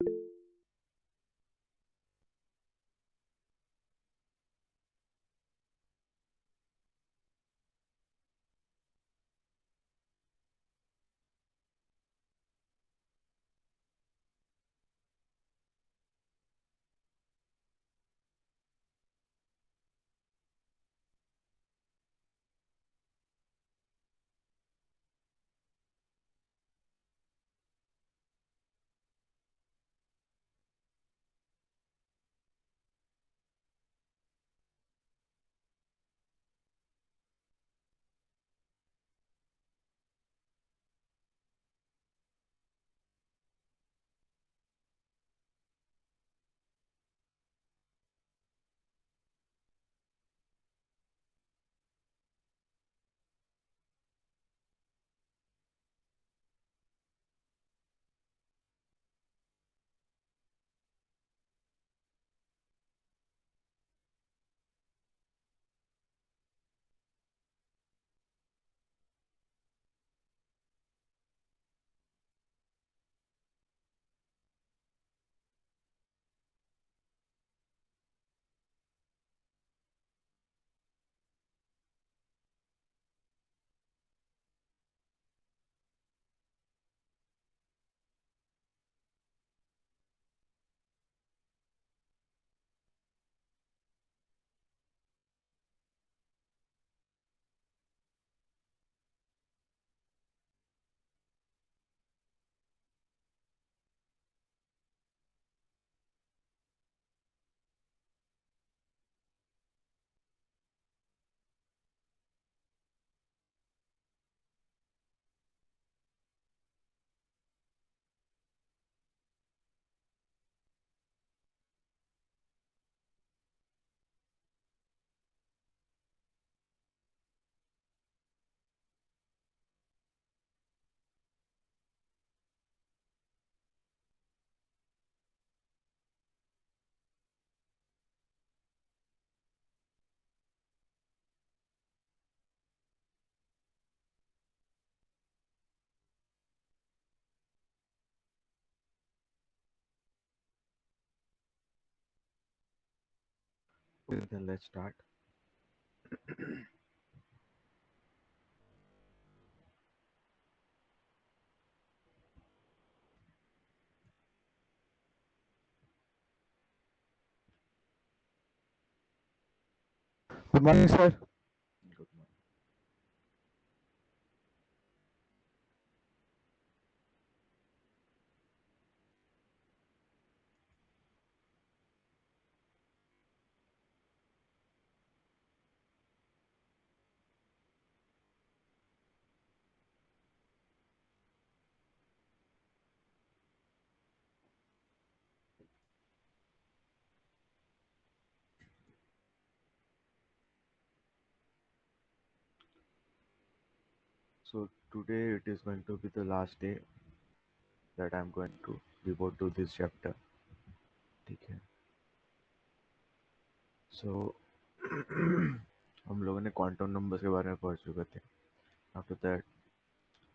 Okay, then let's start. Good morning, sir. Good morning. So today it is going to be the last day that I'm going to devote to this chapter. ठीक है. So हम लोगों ने quantum numbers के बारे में पढ़ चुके थे. आफ्टर दैट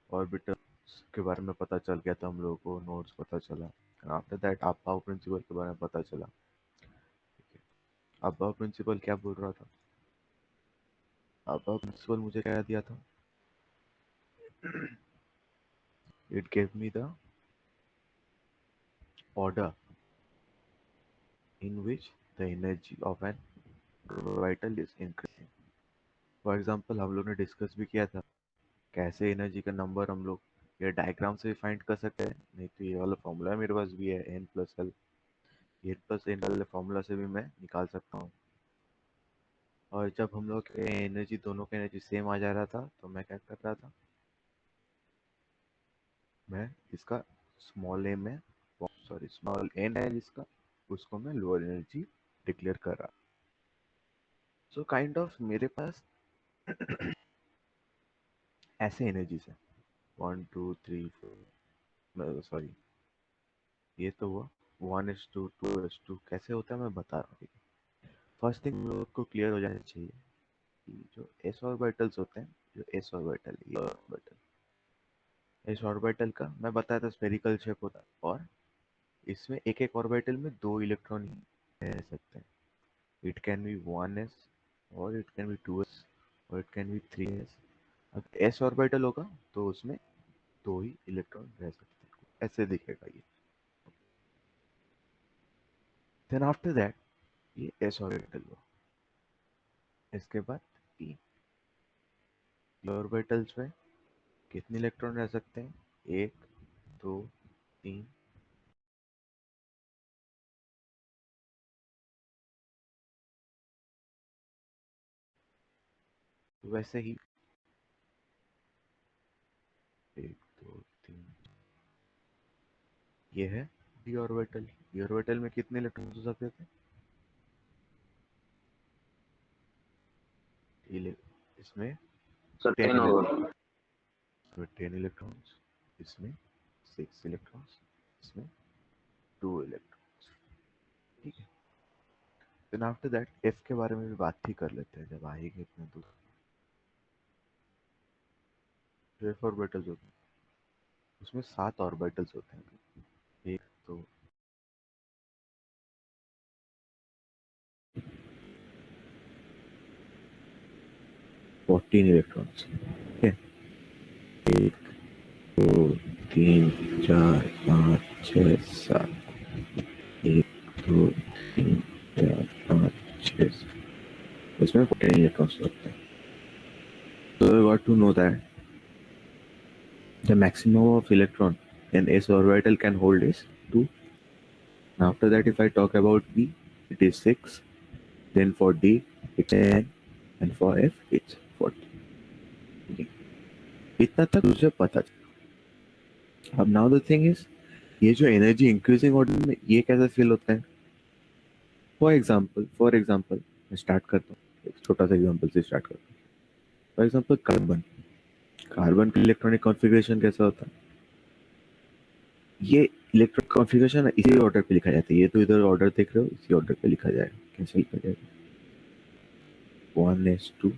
ऑर्बिटल्स के बारे में पता चल गया था हम लोगों को, नोड्स पता चला. आफ्टर दैट अबाव प्रिंसिपल के बारे में पता चला. ठीक है. अबाव प्रिंसिपल क्या बोल रहा था? अबाव प्रिंसिपल मुझे क्या दिया था? It gave me the order in which the energy of an orbital is increasing. For example हम लोग ने डिस्कस भी किया था कैसे एनर्जी का नंबर हम लोग ये डायग्राम से फाइंड कर सकते हैं. नहीं तो ये वाला फॉर्मूला मेरे पास भी है, N plus L. N plus N वाले फॉर्मूला से भी मैं निकाल सकता हूँ. और जब हम लोग एनर्जी दोनों का एनर्जी सेम आ जा रहा था तो मैं क्या कर रहा था, मैं इसका स्मॉल ए में, सॉरी स्मॉल एन है जिसका, उसको मैं लोअर एनर्जी डिक्लेयर कर रहा. सो काइंड ऑफ मेरे पास ऐसे एनर्जीज है 1 2 3 4, सॉरी ये तो हुआ 1:2 2:2 कैसे होता है मैं बता रहा हूँ. फर्स्ट थिंग लोग को क्लियर हो जाना चाहिए कि जो एस ऑर्बिटल्स होते हैं, जो एस ऑर्बिटल, ये ऑर्बिटल, एस ऑर्बिटल का मैं बताया था स्फेरिकल शेप होता है और इसमें एक एक ऑर्बिटल में 2 इलेक्ट्रॉन ही रह सकते हैं। इट कैन बी 1s और इट कैन बी 2s और इट कैन बी 3s। अगर s ऑर्बिटल होगा तो उसमें 2 ही इलेक्ट्रॉन रह सकते हैं, ऐसे दिखेगा ये। देन आफ्टर दैट ये s ऑर्बिटल हुआ। इसके बाद p ऑर्बिटल्स में कितने इलेक्ट्रॉन रह सकते हैं? 1 2 3। वैसे ही 1 2 3 ये है d ऑर्बिटल। d ऑर्बिटल में कितने इलेक्ट्रॉन हो सकते थे? इसमें सर 10 10 इलेक्ट्रॉन। होगा। इसमें 10 इलेक्ट्रॉन्स, इसमें 6 इलेक्ट्रॉन्स, इसमें 2 इलेक्ट्रॉन्स। ठीक है। देन आफ्टर दैट एफ के बारे में भी बात ही कर लेते हैं जब आएंगे इतने दूर। जो एफ ऑर्बिटल्स होते हैं उसमें 7 ऑर्बिटल्स होते हैं। एक तो 14 इलेक्ट्रॉन्स। ठीक है। 1 2 3 4 5 6 7। 1 2 3 4 5 6। इसमें 14 इलेक्ट्रॉन्स होते हैं। So we got to know that the maximum of electron an s orbital can hold is 2. Now after that, if I talk about B, it is 6. Then for D, it's 10. And for F, it's 40. Okay. इतना तक मुझे पता चला। अब now the thing is, ये जो energy increasing order में ये कैसे फील होता है? फॉर एग्जाम्पल मैं स्टार्ट करता हूँ, एक छोटा सा एग्जाम्पल से स्टार्ट करता हूँ। For example carbon. कार्बन का इलेक्ट्रॉनिक कॉन्फ़िगरेशन कैसा होता है? ये इलेक्ट्रॉनिक कॉन्फ़िगरेशन इसी ऑर्डर पे लिखा जाता है। ये तो इधर ऑर्डर देख रहे हो, इसी ऑर्डर पे लिखा जाएगा। कैसे लिखा जाएगा? 1s2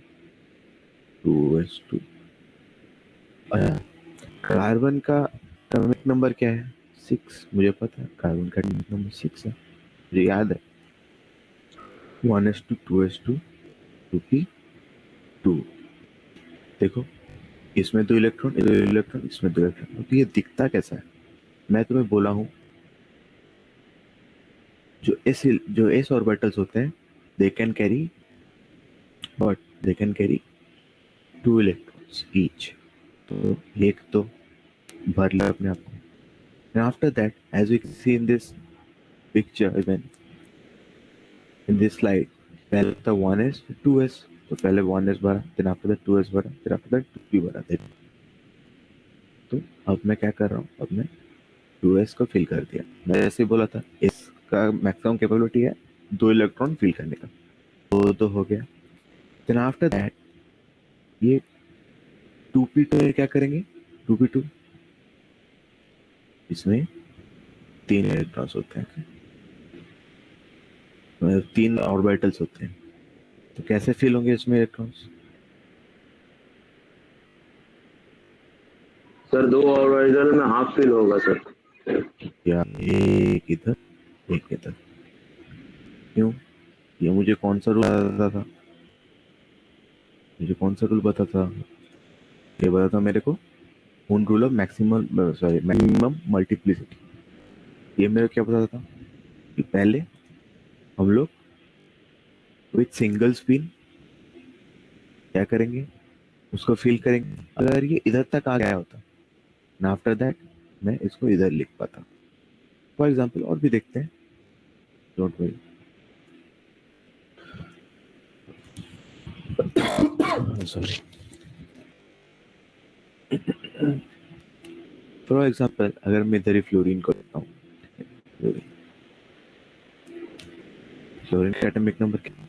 2s2। कार्बन का एटॉमिक नंबर क्या है? 6। मुझे पता है कार्बन का एटॉमिक नंबर 6 है, मुझे याद है। 1s2 2s2 2p2। देखो, इसमें 2 इलेक्ट्रॉन, इधर इलेक्ट्रॉन, इसमें 2 इलेक्ट्रॉन। तो ये दिखता कैसा है? मैं तुम्हें बोला हूँ, जो एस ऑर्बिटल्स होते हैं they can carry what? They can carry 2 electrons each. तो एक तो भर लिया अपने आप को। And after that, as we can see in this picture, even in this slide, पहले था 1s 2s। तो पहले 1s भरा, then after that 2s भरा, then after that 2p भरा। तो अब मैं क्या कर रहा हूँ? अब मैं 2s को फिल कर दिया। मैं जैसे ही बोला था इसका मैक्सिमम कैपेबिलिटी है 2 इलेक्ट्रॉन फिल करने का, तो हो गया। then after that ये 2p2 क्या करेंगे? 2p2 इसमें 3 इलेक्ट्रॉन्स होते हैं, 3 ऑर्बिटल्स होते हैं। तो कैसे फिल होंगे इसमें इलेक्ट्रॉन्स? सर 2 ऑर्बिटल में हाफ फिल होगा सर। या एक इधर एक इधर। क्यों? ये मुझे कौन सा रूल बताता था? मुझे कौन सा रूल बताता था? ये बताता मेरे को moon rule of maximum multiplicity. ये मेरे को क्या बताता था कि पहले हम लोग विथ सिंगल स्पिन क्या करेंगे? उसको फिल करेंगे। अगर ये इधर तक आ गया होता ना, आफ्टर दैट मैं इसको इधर लिख पाता। फॉर एग्जाम्पल और भी देखते हैं, don't worry. Sorry. For example अगर मैं इधर ही फ्लोरीन को लेता हूँ, फ्लोरीन का एटॉमिक नंबर क्या?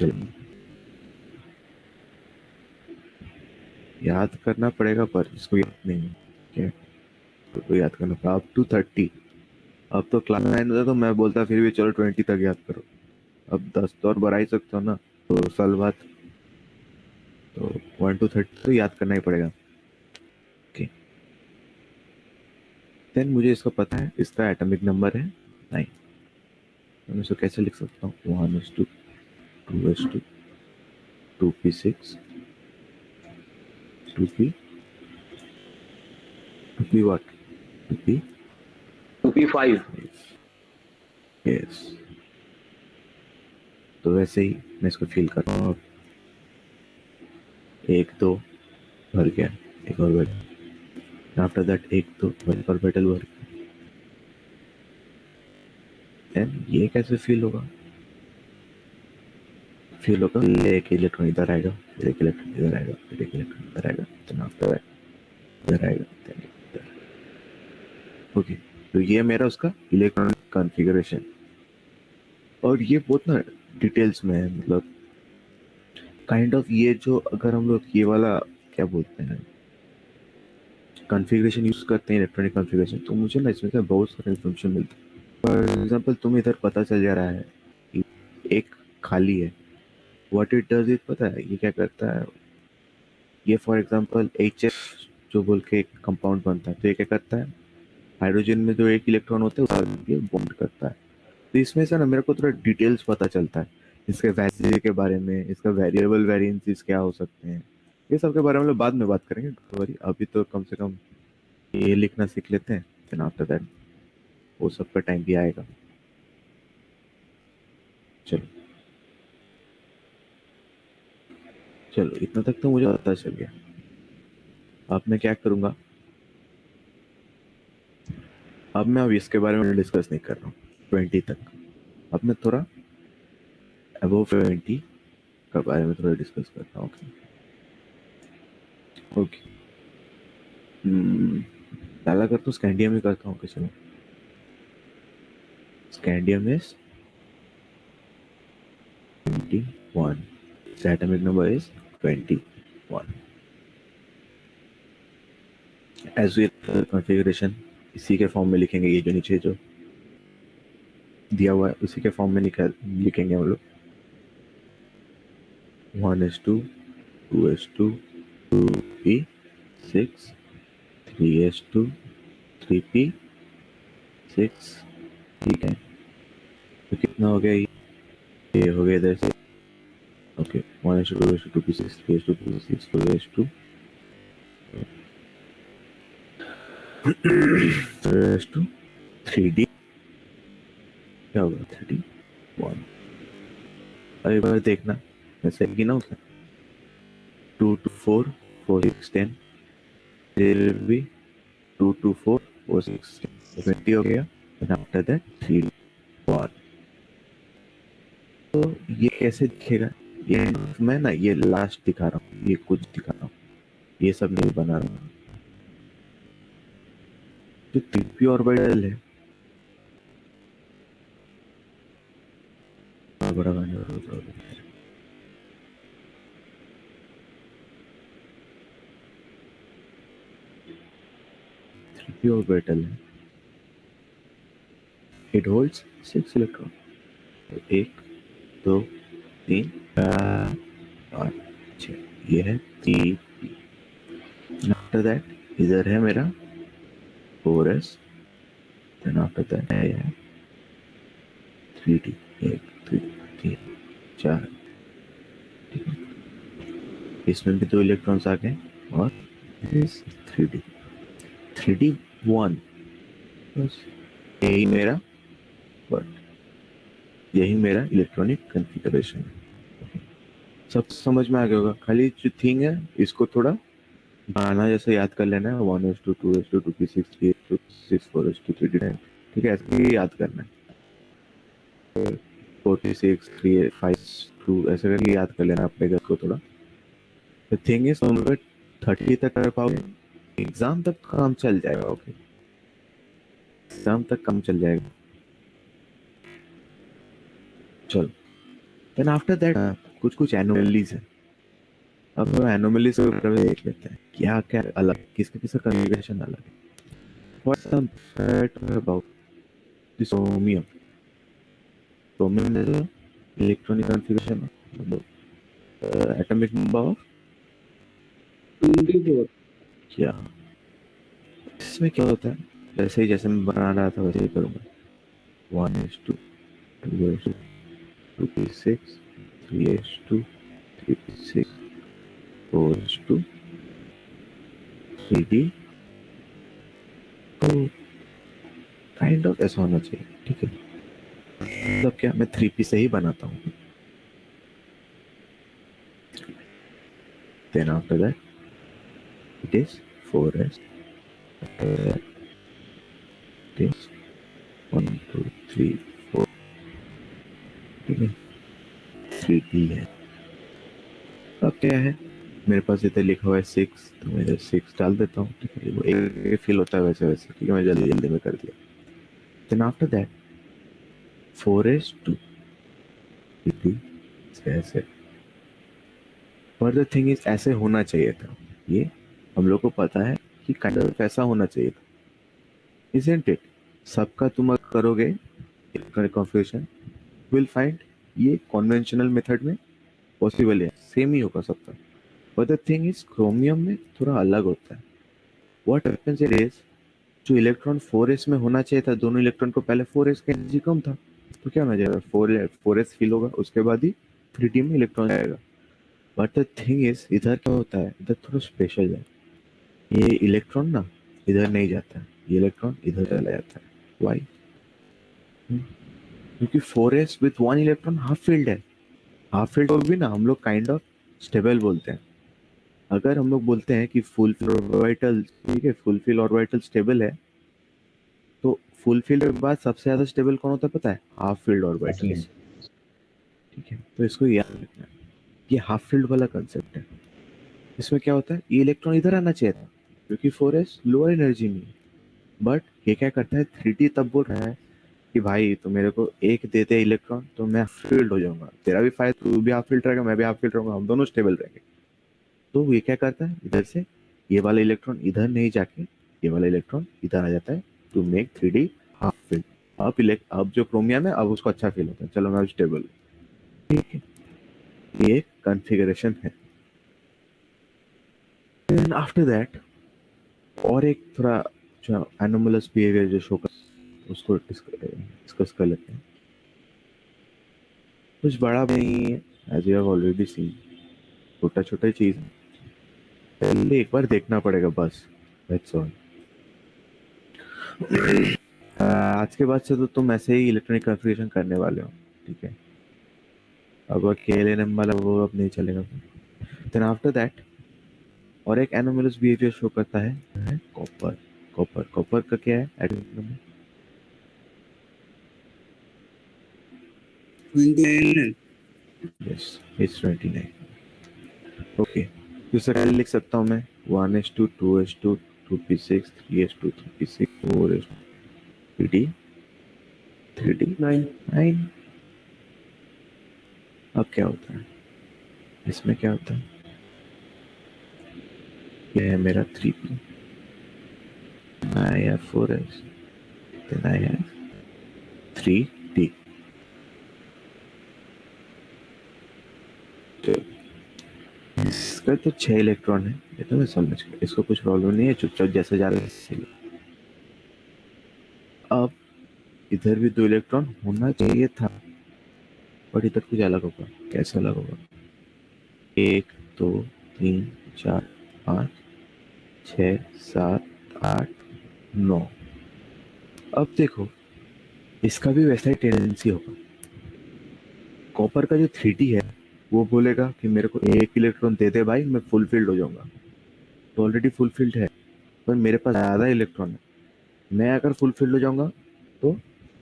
चलो याद करना पड़ेगा, पर इसको याद नहीं है क्या? तो याद करना पड़ा अप टू 30। अब तो क्लास 9 होता तो मैं बोलता फिर भी चलो 20 तक याद करो। अब 10 तो और बढ़ा ही सकते हो ना, तो साल बाद। तो 1 to 30 तो याद करना ही पड़ेगा। ओके। देन मुझे इसका पता है, इसका एटॉमिक नंबर है 9। मैं इसको कैसे लिख सकता हूँ? 1s2 2s2 2p6 2p 2p what 2p 2p5 yes. तो वैसे ही मैं इसको फील कर रहा हूँ। एक तो भर गया, एक और बैठ, आफ्टर दैट एक तो ऑर्बिटल भर गया। देन ये कैसे फील होगा? फील होगा एक इलेक्ट्रॉन इधर आएगा, फिर एक इलेक्ट्रॉन इधर आएगा, फिर एक इलेक्ट्रॉन इधर आएगा, देन आफ्टर दैट इधर आएगा, देन इधर। ओके, तो ये मेरा उसका इलेक्ट्रॉनिक कॉन्फ़िगरेशन। और ये बहुत ना डिटेल्स में है, मतलब काइंड ऑफ ये जो अगर हम लोग ये वाला क्या बोलते हैं कॉन्फ़िगरेशन यूज करते हैं, इलेक्ट्रॉनिक कॉन्फ़िगरेशन, तो मुझे ना इसमें से बहुत सारा इन्फॉर्मेशन मिलता है। फॉर एग्जांपल तुम्हें इधर पता चल जा रहा है कि एक खाली है, व्हाट इट डज इट पता है ये क्या करता है? ये फॉर एग्जांपल HF जो बोल के एक कंपाउंड बनता है, तो ये क्या करता है, हाइड्रोजन में जो एक इलेक्ट्रॉन होता है उसके ये बॉन्ड करता है। तो इसमें से ना मेरे को थोड़ा डिटेल्स पता चलता है इसके वैल्यू के बारे में, इसका वेरिएबल वेरिएंसेस क्या हो सकते हैं, ये सब के बारे में हम लोग बाद में बात करेंगे, डोंट वरी। अभी तो कम से कम ये लिखना सीख लेते हैं, देन आफ्टर दैट वो सब का टाइम भी आएगा। चलो चलो, इतना तक तो मुझे पता चल गया। अब मैं क्या करूँगा, अब मैं इसके बारे में डिस्कस नहीं कर रहा हूँ 20 तक। अब मैं थोड़ा अबव 20 के बारे में थोड़ा डिस्कस करता हूँ। ओके, पहला कर तो स्कैंडियम ही करता हूँ। चलो, scandium is 21, its atomic number is 21। As we configuration इसी के फॉर्म में लिखेंगे, ये जो नीचे जो दिया हुआ है उसी के फॉर्म में लिखेंगे हम लोग। 1s2 2s2 2p6 3s2 3p6। ठीक है, तो कितना हो गया ये हो गया इधर से। Okay, 1s2 2s2 2p6 3s2 2p6 4s2 4s2 3d क्या होगा 31। अब एक बार देखना ऐसे ही ना उसने 2 to 4 4 6 10, there will be 2 to 4 4 6 10 20 हो गया, and after that 3 1। तो ये कैसे दिखेगा? ये मैं ना ये लास्ट दिखा रहा हूँ, ये कुछ दिखा रहा हूँ, ये सब नहीं बना रहा हूँ। जो 3p ऑर्बिटल है बड़ा बना 3p ऑर्बिटल है, इट होल्ड्स 6 इलेक्ट्रॉन। तो 1 2 3 4 5 6, ये है 3p। आफ्टर दैट इधर है मेरा 4s, देन आफ्टर दैट है 3d 1 2 3 4। ठीक है, इसमें भी 2 इलेक्ट्रॉन्स आ गए और इस 3d 1 बस। यही मेरा बट यही मेरा इलेक्ट्रॉनिक कॉन्फ़िगरेशन है। सब समझ में आ गया होगा, खाली जो थिंग है इसको थोड़ा गाना जैसे याद कर लेना है, 1s2 2s2 2p6 3s2 6 4s2 3d10। ठीक है, ऐसे ही याद करना है, 46 3 5 2 ऐसे करके याद कर लेना अपने घर को थोड़ा। द थिंग इज तुम अगर 30 तक कर पाओगे एग्जाम तक काम चल जाएगा। ओके, एग्जाम तक काम चल जाएगा। चलो, देन आफ्टर दैट कुछ कुछ एनोमलीज है। अब हम एनोमलीज के बारे में देख लेते हैं, क्या क्या अलग, किसका किसका कॉन्फ़िगरेशन अलग है। What about this chromium? Chromium is electronic configuration, मतलब एटॉमिक नंबर ऑफ 24 क्या, इसमें क्या होता है जैसे मैं बना रहा था वैसे ही करूँगा. 1:2, 2:2, 2p6, 3:2, 3p6, 4:2, 3d. तो काइंड ऑफ ऐसा होना चाहिए. ठीक है, मतलब क्या, मैं 3p से ही बनाता हूँ. Then after that it is 4s. After that it is 1 2 3 4. ठीक है, 3d है. अब क्या है, मेरे पास इधर लिखा हुआ है 6, तो मैं इधर 6 डाल देता हूँ. ठीक है, वो एक फील होता है वैसे वैसे. ठीक है, मैं जल्दी जल्दी में कर दिया. Then after that 4s2 3d ऐसे. पर द थिंग इज ऐसे होना चाहिए था. ये हम लोग को पता है कि काइंड ऑफ ऐसा होना चाहिए था. Isn't it? सबका तुम अगर करोगे कन्फ्यूजन विल फाइंड ये कन्वेंशनल मेथड में पॉसिबल है, सेम ही होगा सबका. But the thing is chromium में थोड़ा अलग होता है. व्हाट हैपेंस इज, जो इलेक्ट्रॉन 4s में होना चाहिए था, दोनों इलेक्ट्रॉन को पहले 4s का एनर्जी कम था, तो क्या होना चाहिए, 4s फिल होगा, उसके बाद ही 3d में इलेक्ट्रॉन जाएगा. बट द थिंग इज इधर क्या होता है, इधर थोड़ा स्पेशल है. ये इलेक्ट्रॉन ना इधर नहीं जाता है, ये इलेक्ट्रॉन इधर चला जाता है. वाई? क्योंकि 4s with 1 electron half filled है. हाफ फील्ड को भी ना हम लोग काइंड ऑफ स्टेबल बोलते हैं. अगर हम लोग बोलते हैं कि फुल फिल ऑर्बिटल, ठीक है, फुल फिल ऑर्बिटल स्टेबल है, तो फुल फील्ड के बाद सबसे ज्यादा स्टेबल कौन होता है पता है, हाफ फील्ड ऑर्बिटल. ठीक है, तो इसको याद रखना है, ये हाफ फील्ड वाला कंसेप्ट है. इसमें क्या होता है, ये इलेक्ट्रॉन इधर आना चाहिए था क्योंकि 4s लोअर एनर्जी में. बट ये क्या करता है, 3d तब बोल रहा है कि भाई तो मेरे को एक देते इलेक्ट्रॉन तो मैं फील्ड हो जाऊंगा, तेरा भी फायदा, तू भी हाफ फील्ड रहेगा, मैं भी हाफ फील्ड रहूंगा, हम दोनों स्टेबल रहेंगे. तो ये क्या करता है, इधर से ये वाला इलेक्ट्रॉन इधर नहीं जाके ये वाला इलेक्ट्रॉन इधर आ जाता है to make 3d half field. अब जो क्रोमियम है अब उसको अच्छा फील होता है, चलो मैं स्टेबल. ठीक है, ये कॉन्फ़िगरेशन है. देन आफ्टर दैट और एक थोड़ा जो एनोमलस बिहेवियर जो शो कर उसको डिस्कस कर लेते हैं. कुछ बड़ा भी नहीं है, as you have already seen, छोटा छोटा चीज है, पहले एक बार देखना पड़ेगा बस, दैट्स ऑल. आज के बाद से तो तुम ऐसे ही इलेक्ट्रॉनिक कॉन्फ़िगरेशन करने वाले हो. ठीक है, अब KLNM वाला वो अब नहीं चलेगा. देन आफ्टर दैट और एक एनोमलस बिहेवियर शो करता है कॉपर. कॉपर का क्या है atomic number, 29. Yes it's 29. Okay, तो सर लिख सकता हूँ मैं 1s2 2s2 2p6 3s2 3p6 4s2 3d 9. अब क्या होता है, इसमें क्या होता है, ये है मेरा 3p, I have 4s, then I have 3d. तो इसका तो 6 इलेक्ट्रॉन है, ये तो मैं समझ गया, इसको कुछ प्रॉब्लम नहीं है, चुपचाप जैसे जा रहा है वैसे ही. अब इधर भी 2 इलेक्ट्रॉन होना चाहिए था, बट इधर कुछ अलग होगा. कैसे अलग होगा, 1 2 3 4 5 6 7 8 9. अब देखो इसका भी वैसा ही टेंडेंसी होगा. कॉपर का जो 3d है वो बोलेगा कि मेरे को एक इलेक्ट्रॉन दे दे भाई, मैं फुल फील्ड हो जाऊंगा. तो ऑलरेडी फुल फील्ड है, पर मेरे पास ज़्यादा इलेक्ट्रॉन है, मैं अगर फुल फील्ड हो जाऊंगा तो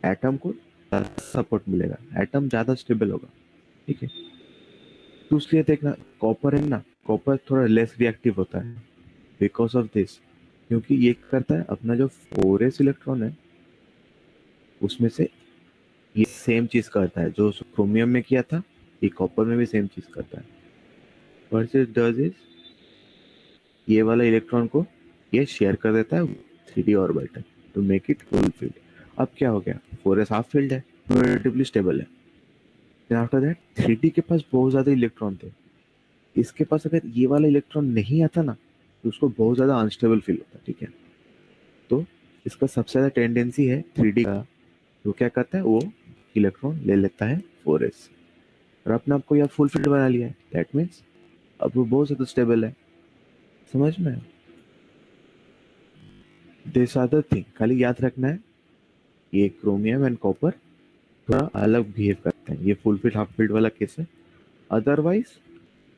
एटम को सपोर्ट मिलेगा, एटम ज़्यादा स्टेबल होगा. ठीक है, तो इसलिए देखना कॉपर है ना, कॉपर थोड़ा लेस रिएक्टिव होता है बिकॉज ऑफ दिस. क्योंकि ये करता है अपना जो 4s इलेक्ट्रॉन है उसमें से ये सेम चीज करता है जो क्रोमियम में किया था, ये कॉपर में भी सेम चीज करता है. व्हाट इट डज इज ये वाला इलेक्ट्रॉन को ये शेयर कर देता है 3d orbital to make it full filled. अब क्या हो गया, 4s हाफ फील्ड है, रिलेटिवली स्टेबल है. देन आफ्टर दैट 3d के पास बहुत ज्यादा इलेक्ट्रॉन थे, इसके पास अगर ये वाला इलेक्ट्रॉन नहीं आता ना तो उसको बहुत ज्यादा अनस्टेबल फील होता है. ठीक है, तो इसका सबसे ज़्यादा टेंडेंसी है 3D का। वो क्या करता है, वो इलेक्ट्रॉन ले लेता है 4s और अपने आप को यार फुल फिल्ड बना लिया है। दैट मीन्स अब वो बहुत ज़्यादा स्टेबल है। समझ में? दिस अदर थिंग खाली याद रखना है, ये क्रोमियम एंड कॉपर थोड़ा अलग बिहेव करते हैं। ये फुल फिल्ड हाफ फिल्ड वाला केस है। अदरवाइज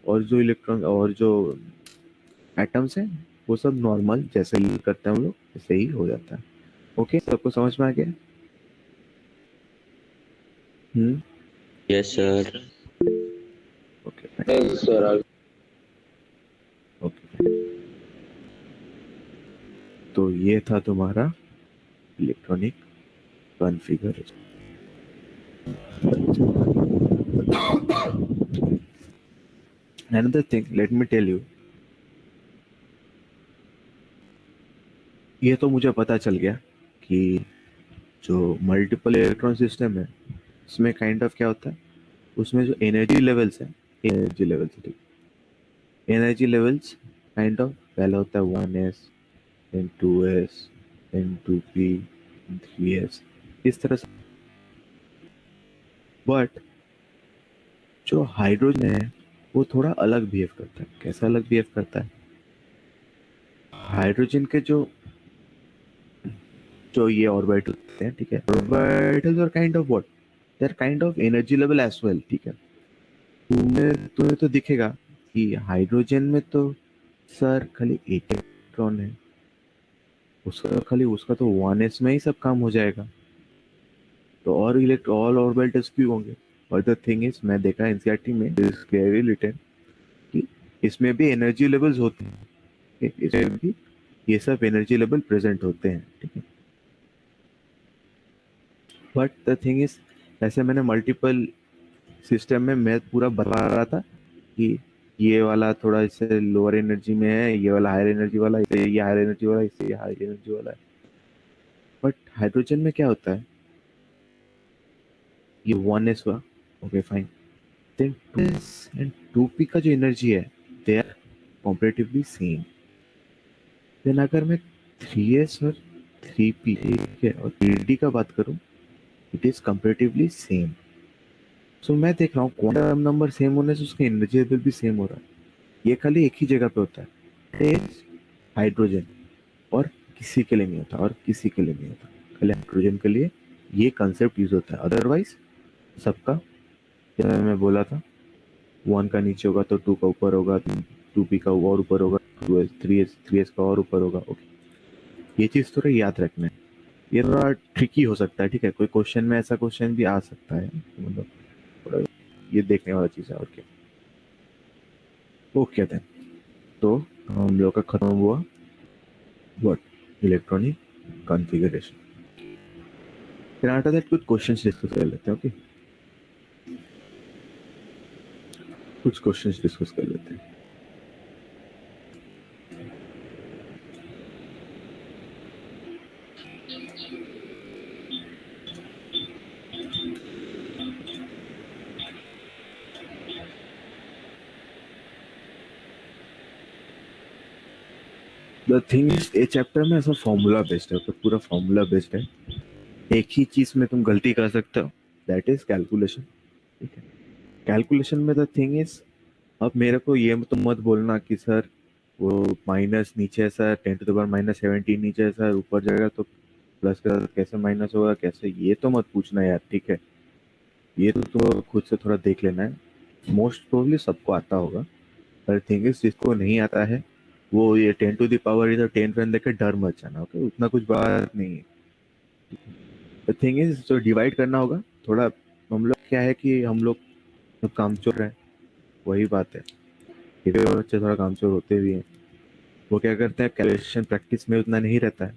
और जो इलेक्ट्रॉन और जो एटम्स हैं वो सब नॉर्मल जैसे ही करते हैं हम लोग वैसे ही हो जाता है। ओके, सबको समझ में आ गया? हम्म। Yes, sir. Okay Yes, sir. Okay. तो ये था तुम्हारा electronic configuration. Another thing, let me tell you, ये तो मुझे पता चल गया कि जो मल्टीपल इलेक्ट्रॉन सिस्टम है उसमें काइंड ऑफ क्या होता है, उसमें जो एनर्जी लेवल्स है, एनर्जी लेवल्स ठीक, एनर्जी लेवल्स काइंड ऑफ पहला होता है 1s, then 2s, then 2p, then 3s, इस तरह से। बट जो हाइड्रोजन है वो थोड़ा अलग बिहेव करता है। कैसा अलग बिहेव करता है? हाइड्रोजन के जो जो ये ऑर्बिटल होते हैं, ठीक है, orbitals are kind of what, they are kind of energy level as well. ठीक है, तुम्हें तुम्हें तो दिखेगा कि हाइड्रोजन में तो सर खाली एक इलेक्ट्रॉन है, उसका खाली उसका तो 1s में ही सब काम हो जाएगा, तो और ऑल ऑर्बिटल्स क्यों होंगे? और द थिंग इज, मैं देखा एनसीईआरटी में दिस क्लियरली रिटन कि इसमें भी एनर्जी लेवल्स होते हैं, इसमें भी ये सब एनर्जी लेवल प्रेजेंट होते हैं। ठीक है, बट द थिंग इज, ऐसे मैंने मल्टीपल सिस्टम में मैं पूरा बता रहा था कि ये वाला थोड़ा इससे लोअर एनर्जी में है, ये वाला हायर एनर्जी वाला, इससे ये हायर एनर्जी वाला, इससे ये हायर एनर्जी वाला है। बट हाइड्रोजन में क्या होता है, ये 1s हुआ, okay fine, then 2s and 2p का जो एनर्जी है they are comparatively same. Then अगर मैं 3s और 3p, ठीक है, और 3d का बात करूं, इट इज कंपेरेटिवली सेम। सो मैं देख रहा हूँ क्वांटम नंबर सेम होने से उसका एनर्जी लेवल भी सेम हो रहा है। ये खाली एक ही जगह पे होता है, हाइड्रोजन, और किसी के लिए नहीं होता, और किसी के लिए नहीं होता, खाली हाइड्रोजन के लिए ये कंसेप्ट यूज होता है। अदरवाइज सबका, जैसे मैं बोला था, 1 का नीचे होगा तो 2 का ऊपर होगा, 2p का और ऊपर होगा, 2s 3s का और ऊपर होगा। ओके, ये चीज थोड़ा याद रखना है। ये थोड़ा ट्रिकी हो सकता है, ठीक है, कोई क्वेश्चन में ऐसा क्वेश्चन भी आ सकता है, मतलब थोड़ा ये देखने वाला चीज है। ओके ओके देन, तो हम लोग का खत्म हुआ व्हाट, इलेक्ट्रॉनिक कॉन्फ़िगरेशन। फिर आफ्टर दैट कुछ क्वेश्चंस डिस्कस कर लेते हैं। ओके, कुछ क्वेश्चंस डिस्कस कर लेते हैं। द थिंग इज, ये चैप्टर में ऐसा फॉर्मूला बेस्ड है, तो पूरा फॉर्मूला बेस्ड है। एक ही चीज में तुम गलती कर सकते हो, दैट इज कैलकुलेशन। ठीक है, कैलकुलेशन में द थिंग इज, अब मेरे को ये तो मत बोलना कि सर वो माइनस नीचे है सर, 10⁻⁻17 नीचे है सर, ऊपर जाएगा तो प्लस का कैसे माइनस होगा कैसे, ये तो मत पूछना यार। ठीक है, ये तो खुद से थोड़ा देख लेना है। मोस्ट प्रोबेबली सबको आता होगा, पर थिंग इज जिसको नहीं आता है वो ये 10 टू द पावर इधर 10 फैन देख के डर मत जाना। ओके, उतना कुछ बात नहीं है। द थिंग इज, जो डिवाइड करना होगा थोड़ा, हम लोग क्या है कि हम लोग सब कामचोर हैं, वही बात है। ये बच्चे थोड़ा कामचोर होते भी हैं, वो क्या करते हैं, कैलकुलेशन प्रैक्टिस में उतना नहीं रहता है,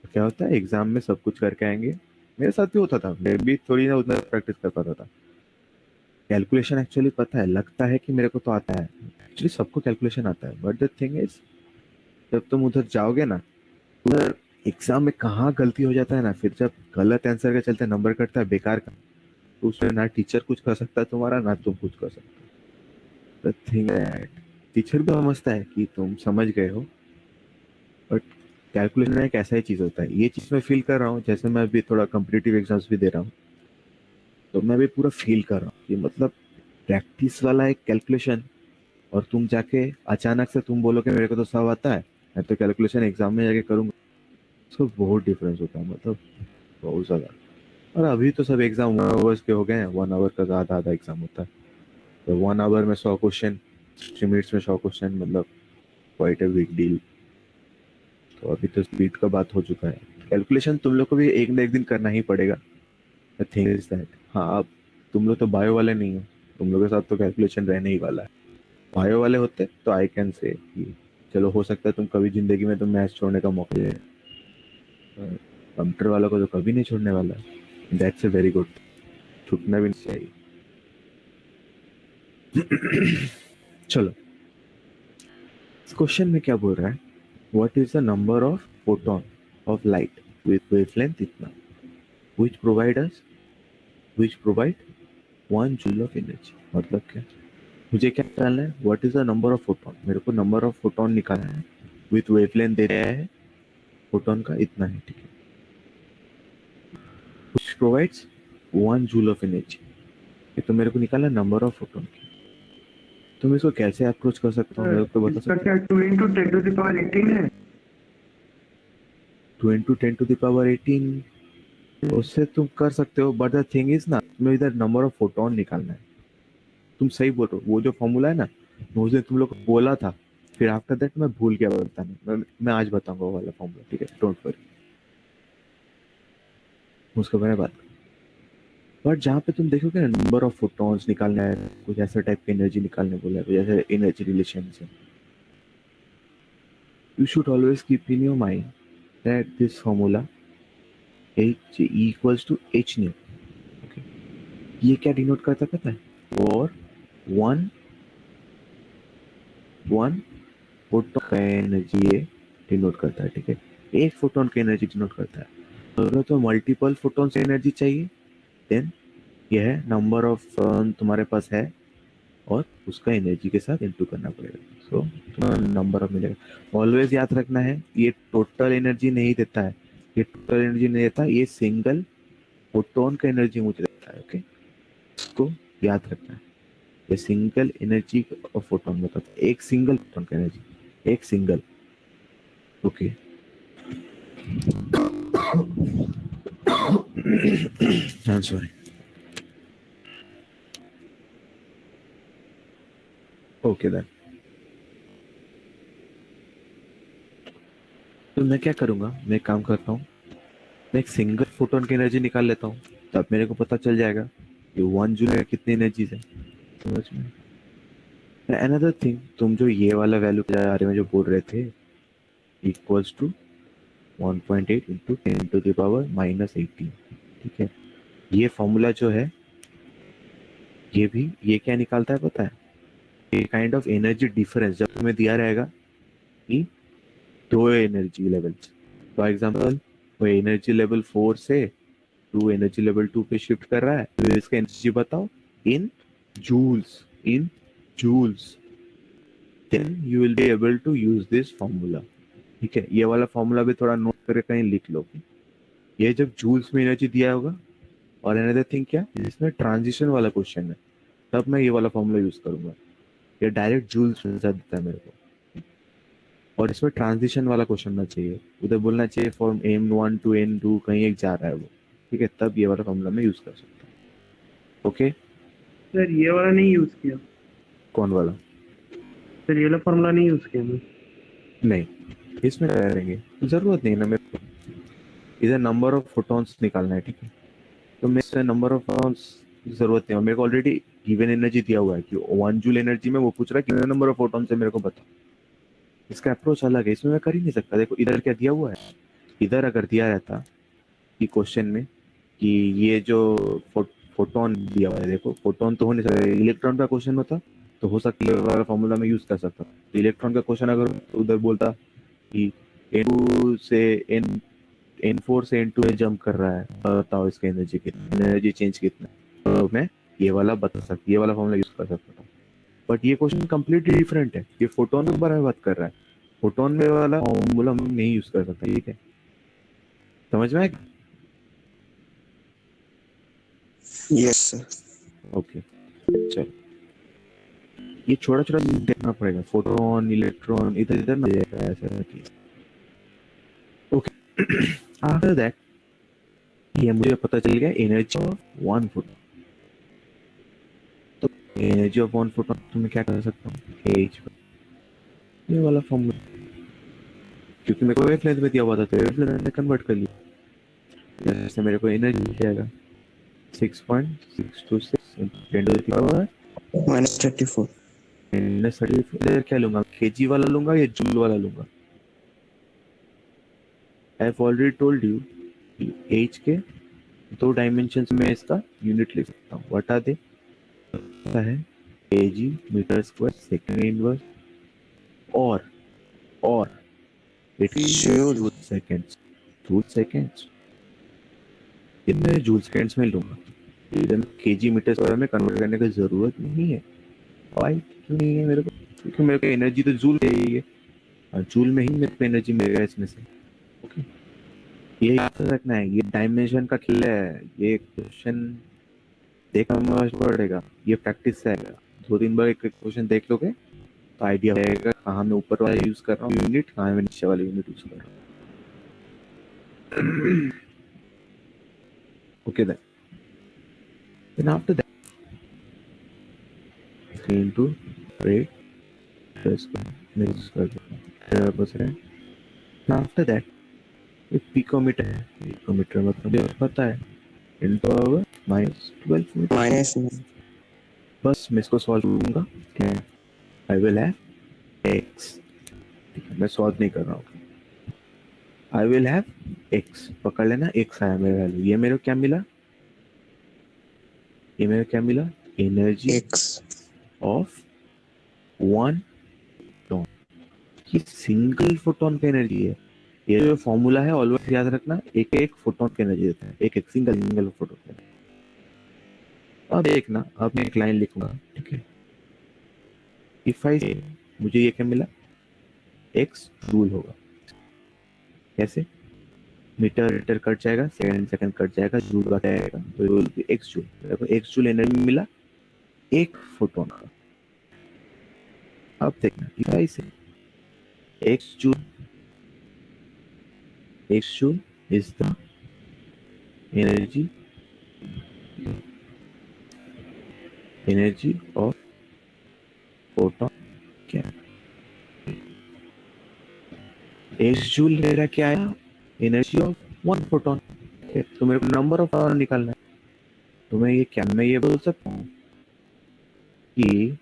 तो क्या होता है एग्जाम में सब कुछ करके आएंगे। मेरे साथ भी होता था, मैं भी थोड़ी ना उतना प्रैक्टिस कर पाता था। कैलकुलेशन एक्चुअली पता है, लगता है कि मेरे को तो आता है, एक्चुअली सबको कैलकुलेशन आता है, बट द थिंग इज जब तुम उधर जाओगे ना, उधर एग्जाम में कहाँ गलती हो जाता है ना, फिर जब गलत आंसर के चलते नंबर कटता है बेकार का, तो उसमें ना टीचर कुछ कर सकता है तुम्हारा, ना तुम कुछ कर सकते हो। द थिंग दैट टीचर भी समझता है कि तुम समझ गए हो, बट कैलकुलेशन एक ऐसा ही चीज होता है, ये चीज मैं फील कर रहा हूँ। जैसे मैं अभी थोड़ा कॉम्पिटिटिव एग्जाम्स भी दे रहा हूँ, तो मैं भी पूरा फील कर रहा हूँ कि मतलब प्रैक्टिस वाला एक कैलकुलेशन, और तुम जाके अचानक से तुम बोलो कि मेरे को तो सब आता है, मैं तो कैलकुलेशन एग्जाम में जाके करूंगा, तो बहुत डिफरेंस होता है, मतलब बहुत ज्यादा। और अभी तो सब एग्जाम 1 आवर्स के हो गए हैं, 1 आवर का आधा आधा एग्जाम होता है, तो 1 आवर में 100 क्वेश्चन, 60 मिनट्स में 100 क्वेश्चन, मतलब क्वाइट अ बिग डील। तो अभी तो स्पीड का बात हो चुका है, कैलकुलेशन तुम लोग को भी एक ना एक दिन करना ही पड़ेगा। द थिंग इज दैट, हाँ अब तुम लोग तो बायो वाले नहीं हो, तुम लोग के साथ तो कैलकुलेशन रहने ही वाला है। बायो वाले होते तो आई कैन से कि चलो हो सकता है तुम कभी जिंदगी में तुम मैथ्स छोड़ने का मौका दे, कंप्यूटर वालों को तो कभी नहीं छोड़ने वाला है। दैट्स ए वेरी गुड, छूटना भी नहीं चाहिए। चलो, इस क्वेश्चन में क्या बोल रहा है, what is the number of photon of light with wavelength इतना, which provide us which provide 1 joule of energy. मतलब क्या, मुझे क्या निकालना है, what is the number of photon, मेरे को नंबर ऑफ फोटोन निकालना है, विथ वेवलेंथ दे रहा है फोटोन का इतना है, ठीक है, which provides 1 joule of energy. ये तो मेरे को निकालना है नंबर ऑफ फोटोन की। तो मैं इसको कैसे अप्रोच कर सकता हूँ, मेरे को बता इसका सकते क्या 2 × 10⁻18 है? 2 × 10⁻18 उससे तुम कर सकते हो, बट द थिंग इज ना, तुम्हें इधर नंबर ऑफ फोटोन निकालना है। तुम सही बोल रहे हो, वो जो फॉर्मूला है ना, मैं उस दिन तुम लोग को बोला था, फिर आफ्टर दैट मैं भूल गया बताने, मैं आज बताऊंगा वो वाला फॉर्मूला, ठीक है, डोंट वरी, उसके बारे में बात। बट जहाँ पे तुम देखोगे ना नंबर ऑफ फोटॉन्स निकालना है, कुछ ऐसा टाइप की एनर्जी निकालने बोला है, कुछ ऐसे एनर्जी रिलेशन से, you should always keep in your mind that this formula H equals to H nu. Okay, ये क्या डिनोट करता है पता है, और वन वन फोटोन का एनर्जी ये डिनोट करता है, ठीक है, एक फोटोन की एनर्जी डिनोट करता है। अगर तो मल्टीपल फोटोन से एनर्जी चाहिए, देन यह है नंबर ऑफ तुम्हारे पास है, और उसका एनर्जी के साथ इंटू करना पड़ेगा, सो तुम्हारा नंबर ऑफ मिलेगा। ऑलवेज याद रखना है, ये टोटल एनर्जी नहीं देता है, ये टोटल एनर्जी नहीं देता, ये सिंगल फोटोन का एनर्जी मुझे देता है। ओके, इसको याद रखना है, ये सिंगल एनर्जी ऑफ फोटोन बताता है, एक सिंगल फोटोन का एनर्जी, एक single. Okay, I am sorry. Okay then, तो मैं क्या करूंगा, मैं एक काम करता हूँ, मैं एक सिंगल फोटोन की एनर्जी निकाल लेता हूँ, तब मेरे को पता चल जाएगा कि 1 जूल में कितनी एनर्जीज है, समझ में। अनदर थिंग, तुम जो ये वाला वैल्यू के बारे में जो बोल रहे थे, इक्वल्स टू 1.8 इंटू 10⁻−18, ठीक है, ये फॉर्मूला जो है, ये भी ये क्या निकालता है पता है, ये काइंड ऑफ एनर्जी डिफरेंस जब तुम्हें दिया रहेगा कि दो एनर्जी लेवल्स, फॉर एग्जांपल वो एनर्जी लेवल 4 से टू एनर्जी लेवल 2 पे शिफ्ट कर रहा है, तो इसका एनर्जी बताओ in joules, in joules, then you will be able to use this formula. ठीक है, ये वाला फॉर्मूला भी थोड़ा नोट करके कहीं लिख लो, ये जब जूल्स में एनर्जी दिया होगा, और अनदर थिंग क्या, जिसमें ट्रांजिशन वाला क्वेश्चन है, तब मैं ये वाला फॉर्मूला यूज करूंगा, ये डायरेक्ट जूल्स में देता है मेरे को, और इसमें ट्रांजिशन वाला क्वेश्चन ना चाहिए, उधर बोलना चाहिए फॉर्म M1 टू N2 कहीं एक जा रहा है वो, ठीक है, तब ये वाला फॉर्मूला मैं यूज कर सकता हूँ। ओके, सर ये वाला नहीं यूज किया, कौन वाला? सर ये वाला फॉर्मूला नहीं यूज किया मैं। नहीं, इसमें करेंगे, जरूरत नहीं ना मेरे को, इधर नंबर ऑफ फोटॉन्स निकालना है, ठीक है, तो मेरे नंबर ऑफ फोटॉन्स की जरूरत नहीं है, मेरे को ऑलरेडी गिवन एनर्जी दिया हुआ है कि 1 जूल एनर्जी में, वो पूछ रहा है कितने नंबर ऑफ फोटॉन्स है मेरे को बता। इसका अप्रोच अलग है, इसमें मैं कर ही नहीं सकता। देखो इधर क्या दिया हुआ है, इधर अगर दिया रहता कि क्वेश्चन में कि ये जो फोटोन दिया हुआ है, देखो फोटोन तो हो नहीं सकता, इलेक्ट्रॉन का क्वेश्चन होता तो हो सकता है वाला फॉर्मूला में यूज कर सकता, तो इलेक्ट्रॉन का क्वेश्चन अगर उधर बोलता कि N2 से N4 से N2 में जंप कर रहा है, बताओ इसका एनर्जी कितना, एनर्जी चेंज कितना, तो मैं ये वाला बता सकता, ये वाला फॉर्मूला यूज कर सकता था। बट ये क्वेश्चन कम्प्लीटली डिफरेंट है, ये फोटोन के बारे में बात कर रहा है, फोटोन में वाला फॉर्मूला हम नहीं यूज कर सकते, ठीक है? समझ में आया? Yes sir. ओके, चल ये छोटा छोटा देखना पड़ेगा, फोटोन इलेक्ट्रॉन इधर इधर ना जाएगा ऐसा कि ओके। आफ्टर दैट ये मुझे पता चल गया एनर्जी ऑफ वन फोटोन। तो एनर्जी ऑफ वन फोटोन तो मैं क्या कर सकता हूँ, एच, ये वाला फॉर्मूला, क्योंकि मेरे को वेवलेंथ में दिया हुआ था तो वेवलेंथ में कन्वर्ट कर लिया, जैसे मेरे को एनर्जी मिल जाएगा 6.626 10 to the power -34। इधर क्या लूंगा, केजी वाला लूंगा या जूल वाला लूंगा? I have already told U H के दो डायमेंशंस में इसका यूनिट लिख सकता हूँ, व्हाट आर दे? है KG metre square second inverse और it is joule. Joule seconds. Joule seconds ये मैं जूल सेकंड्स में लूंगा, इधर केजी मीटर स्क्वायर में कन्वर्ट करने की जरूरत नहीं है। वाई क्यों नहीं है मेरे को? क्योंकि मेरे को एनर्जी तो जूल चाहिए और जूल में ही मेरे को एनर्जी मिलेगा इसमें से। ओके, ये याद रखना है, ये डायमेंशन का खेल है, ये क्वेश्चन देखना पड़ेगा, ये प्रैक्टिस से आएगा। 2-3 बार एक क्वेश्चन देख लोगे तो आइडिया रहेगा कहाँ मैं ऊपर वाला यूज कर रहा हूँ यूनिट, कहाँ मैं नीचे वाला यूनिट यूज कर रहा हूँ। Okay then after that 3 into rate plus percent. After that एक पिकोमीटर है, पिकोमीटर मतलब ये पता है, into our -12 मीटर। माइनस बस मैं इसको सॉल्व करूंगा, क्या आई विल हैव एक्स, ठीक है मैं सॉल्व नहीं कर रहा हूँ, आई विल हैव एक्स, पकड़ लेना एक्स आया मेरा वैल्यू, ये मेरे को क्या मिला, ये मेरे को क्या मिला, energy x of one photon. ये सिंगल फोटोन की एनर्जी है, ये जो फॉर्मूला है ऑलवेज याद रखना, एक एक फोटोन की एनर्जी देता है, एक एक सिंगल फोटोन की एनर्जी। अब एक ना, अब मैं एक लाइन लिखूंगा, ठीक है? इफ आई से मुझे ये क्या मिला, एक्स जूल होगा, कैसे? मीटर लीटर कट जाएगा, सेकंड सेकंड कट जाएगा, जूल कट जाएगा, तो एक्स जूल, देखो एक्स जूल एनर्जी मिला एक फोटोन का। अब देखना इफ आई से x joule is the energy of photon, क्या एक्स जूल मेरा क्या आया, एनर्जी ऑफ वन फोटोन, तो मेरे को नंबर ऑफ फोटोन निकालना है, तो मैं ये क्या, मैं ये बोल सकता हूँ कि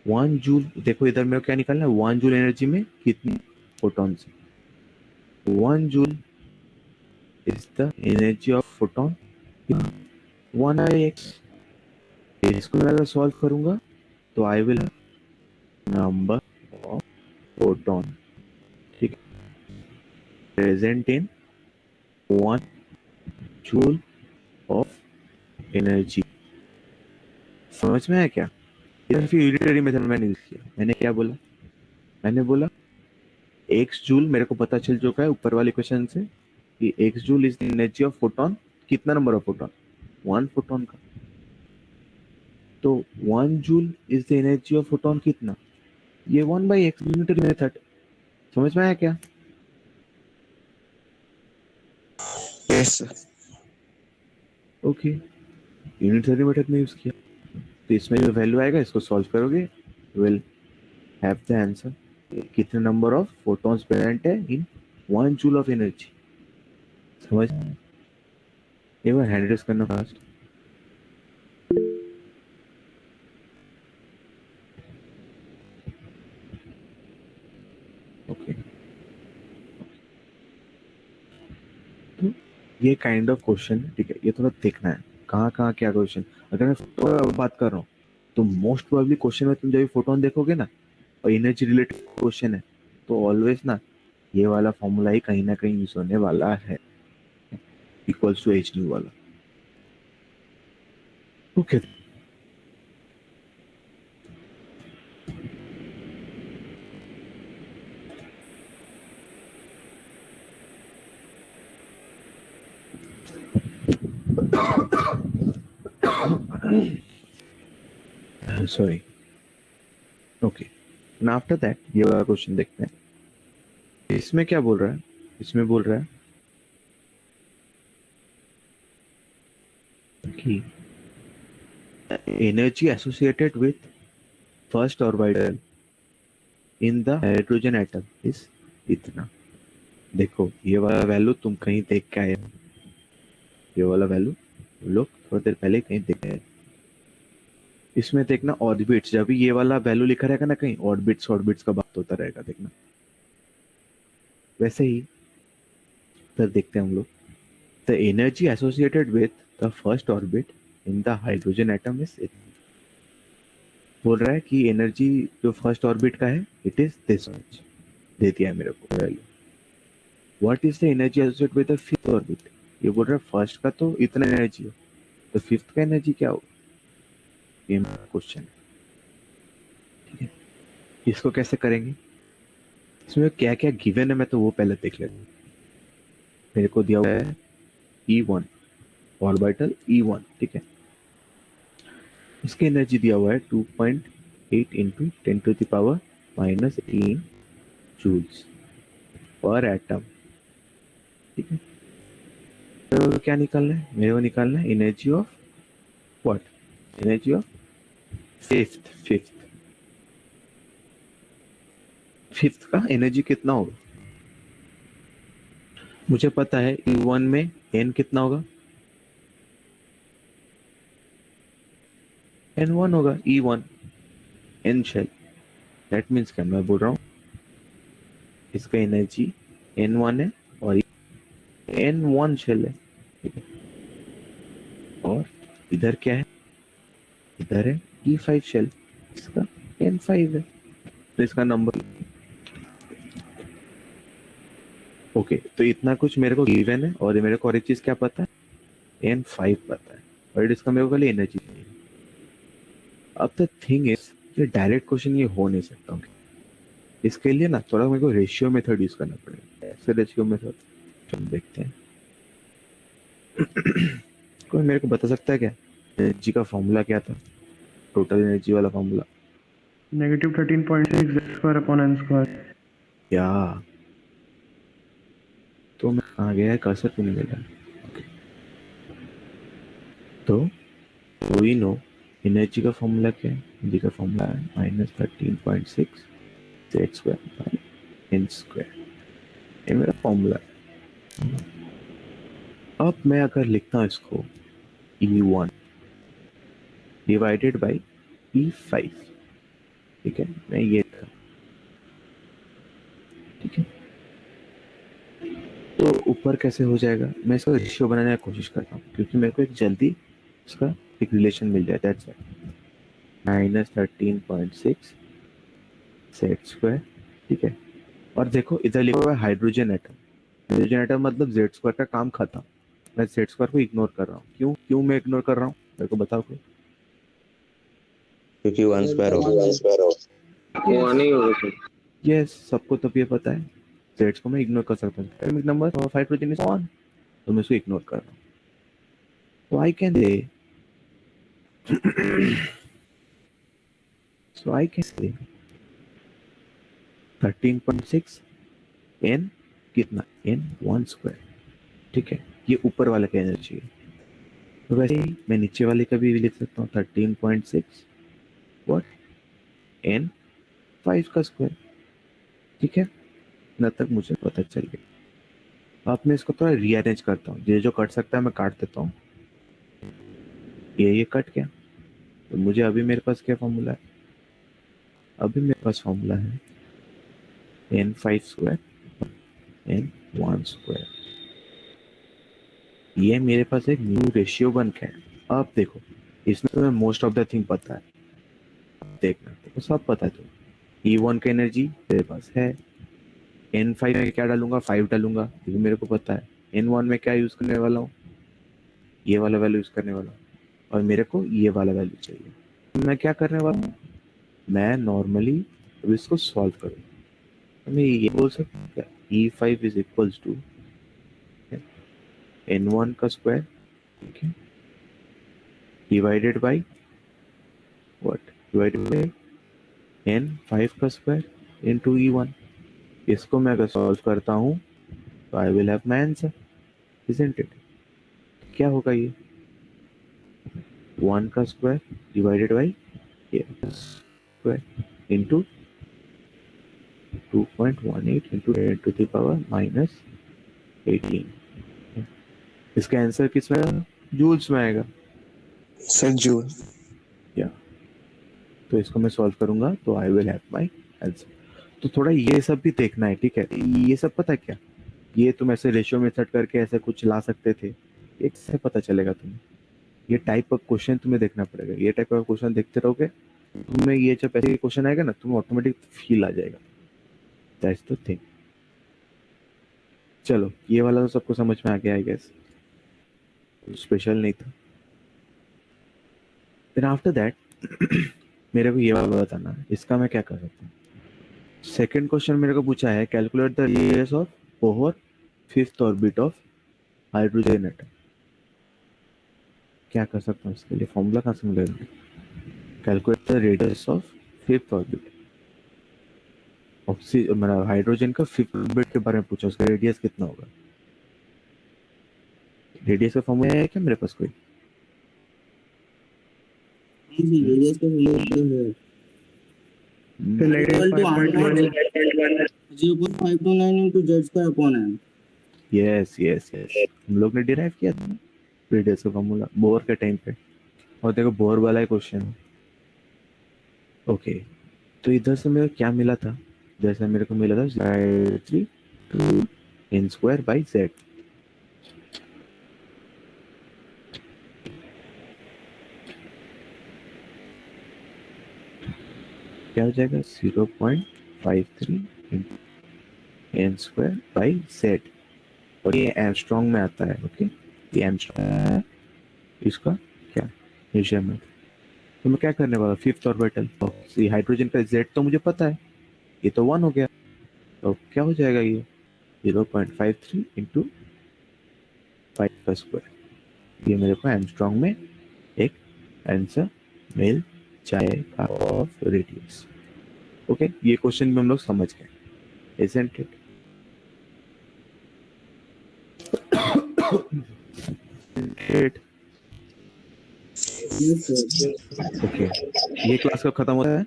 1 जूल, देखो इधर मेरे को क्या निकालना है, 1 जूल एनर्जी में कितने photons, 1 joule is the energy of photon 1 x। इसको मैं अगर सॉल्व करूंगा तो I will number of photon, ठीक है, present in 1 joule of energy. समझ में आया क्या? इधर फिर यूनिटरी मेथड मैंने यूज किया, मैंने क्या बोला, मैंने बोला एक्स जूल मेरे को पता चल चुका है ऊपर वाले क्वेश्चन से कि x joule is the energy of photon, कितना नंबर ऑफ फोटोन, 1 फोटोन का, तो 1 joule is the energy of photon कितना, ये 1/x यूनिटरी मेथड। समझ में आया क्या? Yes sir. Okay, unitary method में यूज किया, तो इसमें जो वैल्यू आएगा इसको सॉल्व करोगे, विल हैव द आंसर, कितने नंबर ऑफ फोटॉन्स प्रेजेंट है इन 1 जूल ऑफ एनर्जी। समझ, एक बार हैंड रेस करना फास्ट। ओके, तो ये काइंड ऑफ क्वेश्चन है, ठीक है, ये थोड़ा देखना है कहाँ कहाँ क्या क्वेश्चन। अगर मैं बात कर रहा हूँ तो मोस्ट प्रोबेबली क्वेश्चन में तुम जब फोटोन देखोगे ना और एनर्जी रिलेटेड क्वेश्चन है तो ऑलवेज ना ये वाला फॉर्मूला ही कहीं ना कहीं यूज होने वाला है, इक्वल्स टू एच न्यू वाला। Okay, sorry, okay. And after that ये वाला क्वेश्चन देखते हैं। इसमें क्या बोल रहा है? इसमें बोल रहा है कि energy associated with first orbital in the hydrogen atom is इतना। देखो ये वाला वैल्यू तुम कहीं देख के आए हो, ये वाला वैल्यू तुम लोग थोड़ी देर पहले कहीं देख के आए। इसमें देखना ऑर्बिट्स, जब भी ये वाला वैल्यू लिखा रहेगा ना कहीं, ऑर्बिट्स ऑर्बिट्स का बात होता रहेगा, देखना। वैसे ही फिर देखते हैं हम लोग, the energy associated with the first orbit in the hydrogen atom is इतना। बोल रहा है कि एनर्जी जो फर्स्ट ऑर्बिट का है इट इज दिस मच, दे दिया है मेरे को value. What is the energy associated with the fifth orbit? ये बोल रहा है फर्स्ट का तो इतना एनर्जी है, तो फिफ्थ का एनर्जी क्या हो? ये क्वेश्चन है, ठीक है। इसको कैसे करेंगे? इसमें क्या क्या गिवन है मैं तो वो पहले देख लेता हूँ। मेरे को दिया हुआ है E1 ऑर्बिटल E1, ठीक है। इसकी एनर्जी दिया हुआ है 2.8 इंटू 10⁻⁻18 जूल्स पर एटम, ठीक है। तो क्या निकालना है मेरे को? निकालना है energy of what? Energy of fifth fifth का एनर्जी कितना होगा? मुझे पता है E1 में n कितना होगा? N1 होगा। E1 n shell, that means क्या मैं बोल रहा हूँ, इसका एनर्जी N1 है और N1 शेल है, ठीक है। और इधर क्या है? इधर है E5 शेल, इसका N5 है, तो इसका नंबर ओके। तो इतना कुछ मेरे को गिवन है और मेरे को और एक चीज क्या पता है? N5 पता है और इसका मेरे को खाली एनर्जी चाहिए। अब द थिंग इज ये डायरेक्ट क्वेश्चन ये हो नहीं सकता हूँ। इसके लिए ना थोड़ा मेरे को रेशियो मेथड यूज करना पड़ेगा। ऐसे रेशियो मेथड हम देखते हैं। कोई मेरे को बता सकता है क्या एनर्जी का फॉर्मूला क्या था? टोटल एनर्जी वाला फॉर्मूला -13.6 z² / n²। या तो मैं कहाँ गया है? कर्सर क्यों नहीं मिला? तो वी नो एनर्जी का फॉर्मूला क्या है? एनर्जी का फॉर्मूला है -13.6 z²/n²। ये मेरा फॉर्मूला है। अब मैं अगर लिखता हूँ इसको E1 डिवाइडेड बाई E5, ठीक है, मैं ये था, ठीक है। तो ऊपर कैसे हो जाएगा? मैं इसका रेशियो बनाने की कोशिश करता हूँ क्योंकि मेरे को एक जल्दी इसका एक रिलेशन मिल जाए। दैट्स -13.6 z², ठीक है। और देखो इधर लिखा हुआ है हाइड्रोजन एटम। हाइड्रोजन एटम मतलब Z² का काम खत्म। मैं Z² को इग्नोर कर रहा हूँ। क्यों क्यों मैं इग्नोर कर रहा हूँ मेरे को बताओ कोई? क्योंकि 1² हो। वो नहीं होगा सर। यस, सबको तब ये पता है Z को मैं इग्नोर कर सकता हूँ। Atomic number of hydrogen is 1, तो मैं उसको इग्नोर कर रहा हूँ। So I can say, so I can say 13.6 n कितना? n1², ठीक है। ये ऊपर वाले का एनर्जी है। तो वैसे ही मैं नीचे वाले का भी लिख सकता हूँ 13.6 व्हाट n5 का स्क्वायर, ठीक है। न तक मुझे पता चल गया। अब मैं इसको थोड़ा रीअरेंज करता हूँ। ये जो कट सकता है मैं काट देता हूँ। ये कट गया। तो मुझे अभी मेरे पास क्या फॉर्मूला है? अभी मेरे पास फॉर्मूला है n5² n1²। ये मेरे पास एक न्यू रेशियो बन के है। अब देखो इसमें तुम्हें मोस्ट ऑफ द थिंग पता है। देखना देखो सब पता है तुम्हें। E1 का एनर्जी मेरे पास है। N5 में क्या डालूंगा? 5 डालूंगा क्योंकि मेरे को पता है। N1 में क्या यूज करने वाला हूँ? ये वाला वैल्यू यूज करने वाला हूँ और मेरे को ये वाला वैल्यू चाहिए। तो मैं क्या करने वाला हूँ? मैं नॉर्मली अब इसको सॉल्व करूँ तो मैं ये बोल सकता हूँ क्या? E5 is equals to N1 का स्क्वायर, ठीक है, divided by what, divided by n 5 का स्क्वायर इनटू e1। इसको मैं अगर सॉल्व करता हूँ तो I will have my answer, isn't it? क्या होगा ये? 1 का square divided by square into 2.18 into 10 to the power minus 18। इसका आंसर किस में आएगा? जूल्स में आएगा। Sir joule. या तो इसको मैं सॉल्व करूंगा तो I will have my answer. तो थोड़ा ये सब भी देखना है, ठीक है? ये सब पता है क्या, ये तुम ऐसे रेशियो मेथड करके ऐसे कुछ ला सकते थे, एक से पता चलेगा तुम्हें। ये टाइप ऑफ क्वेश्चन तुम्हें देखना पड़ेगा। ये टाइप ऑफ क्वेश्चन देखते रहोगे, तुम्हें ये जब ऐसे क्वेश्चन आएगा ना, तुम्हें ऑटोमेटिक फील आ जाएगा। That's the thing. चलो ये वाला तो सबको समझ में आ गया आई गेस, स्पेशल नहीं था। फिर आफ्टर दैट मेरे को ये वाला बताना है, इसका मैं क्या कर सकता हूँ। सेकंड क्वेश्चन मेरे को पूछा है, calculate the radius of Bohr fifth orbit of hydrogen atom. क्या कर सकता हूँ इसके लिए? फॉर्मूला कहाँ से मिलेगा? Calculate the radius of fifth orbit, oxygen मतलब हाइड्रोजन का फिफ्थ ऑर्बिट के बारे में पूछा, उसका रेडियस कितना होगा? रेडियस का फॉर्मूला है क्या मेरे पास कोई? रेडियस का फॉर्मूला है equal to R0 0.529 into Z square upon M। Yes yes yes, हम लोग ने डिराइव किया था रेडियस का फॉर्मूला बोर के टाइम पे, और देखो बोर वाला ही क्वेश्चन है। ओके, तो इधर से मेरे को क्या मिला था? जैसे मेरे को मिला था 3 n स्क्वायर बाई z। क्या हो जाएगा? 0.53 n स्क्वायर बाई z, और ये एंगस्ट्रॉम में आता है। ओके, ये एंगस्ट्रॉम, इसका क्या मेजरमेंट। तो मैं क्या करने वाला, फिफ्थ ऑर्बिटल हाइड्रोजन का z तो मुझे पता है, ये तो 1 हो गया, तो क्या हो जाएगा ये 0.53 इंटू 5 का स्क्वायर। ये मेरे को एंगस्ट्रॉम में एक आंसर मिल जाएगा ऑफ रेडियस। ओके, ये क्वेश्चन भी हम लोग समझ गए, isn't it? ओके, ये क्लास कब खत्म होता है?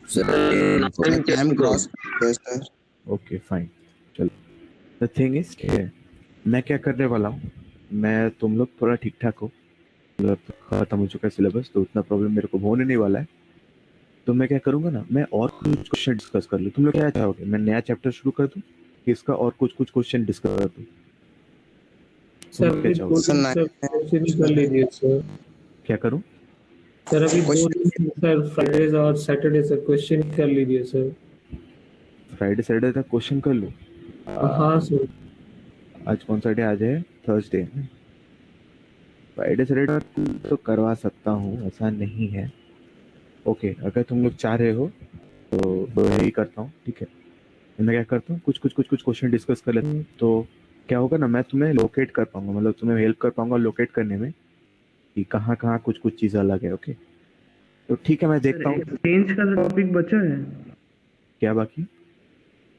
Time cross. Yes sir. Okay fine, चलो। द थिंग इज मैं क्या करने वाला हूँ, मैं तुम लोग थोड़ा ठीक ठाक हो, मतलब खत्म हो चुका है सिलेबस, तो उतना प्रॉब्लम मेरे को होने नहीं वाला है। तो मैं क्या करूंगा ना, मैं और कुछ क्वेश्चन डिस्कस कर लूँ। तुम लोग क्या चाहोगे, मैं नया चैप्टर शुरू कर दूं कि इसका और कुछ क्वेश्चन डिस्कस कर दूं? सर क्या अभी चाहोगे? दो दिन सर क्वेश्चन ही कर लीजिए सर। क्या करूं? सर अभी 2 दिन सर, फ्राइडे और सैटरडे सर क्वेश्चन ही कर लीजिए सर। फ्राइडे सैटरडे तक क्वेश्चन कर लूं? हाँ सर। आज कौन सा डे? आज है थर्सडे। फ्राइडे सैटरडे तो करवा सकता हूँ, ऐसा नहीं है। ओके, अगर तुम लोग चाह रहे हो तो यही करता हूँ, ठीक है? मैं क्या करता हूँ, कुछ क्वेश्चन डिस्कस कर लेते हैं, तो क्या होगा ना, मैं तुम्हें लोकेट कर पाऊंगा, मतलब तुम्हें हेल्प कर पाऊंगा लोकेट करने में कि कहाँ कहाँ कुछ चीज़ अलग है। ओके, तो ठीक है, मैं देखता हूँ। एक्सचेंज का टॉपिक बचा है क्या बाकी?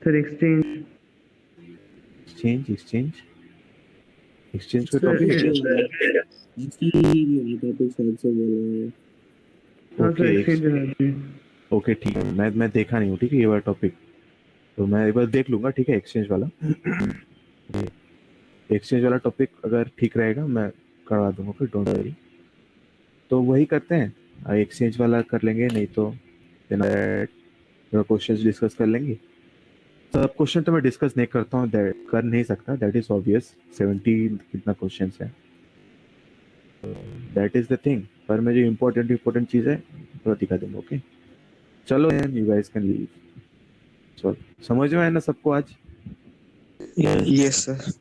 सर? एक्सचेंज एक्सचेंज का टॉपिक टॉपिक शायद से बोला है। हाँ सर, ओके एक्सचेंज है जी। ओके ठीक है, मैं देखा नहीं हूँ, ठीक है, ये वाला टॉपिक तो मैं एक बार देख लूंगा, ठीक है? एक्सचेंज वाला टॉपिक अगर ठीक रहेगा मैं करवा दूंगा, फिर डोंट वरी। तो वही करते हैं, एक्सचेंज वाला कर लेंगे, नहीं तो क्वेश्चंस डिस्कस कर लेंगे। सब क्वेश्चन तो मैं डिस्कस नहीं करता हूँ, कर नहीं सकता, दैट इज ऑब्वियस। 70 कितना क्वेश्चन है, दैट इज द थिंग। पर मैं जो इम्पोर्टेंट चीज़ है तो दिखा दूंगा। ओके, चलो यू गाइस कैन लीव। चलो, समझ में आया ना सबको आज? Yes sir.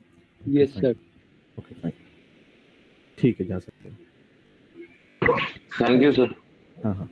Yes sir. Okay fine, ठीक है, जा सकते हैं। Thank you sir. हाँ हाँ।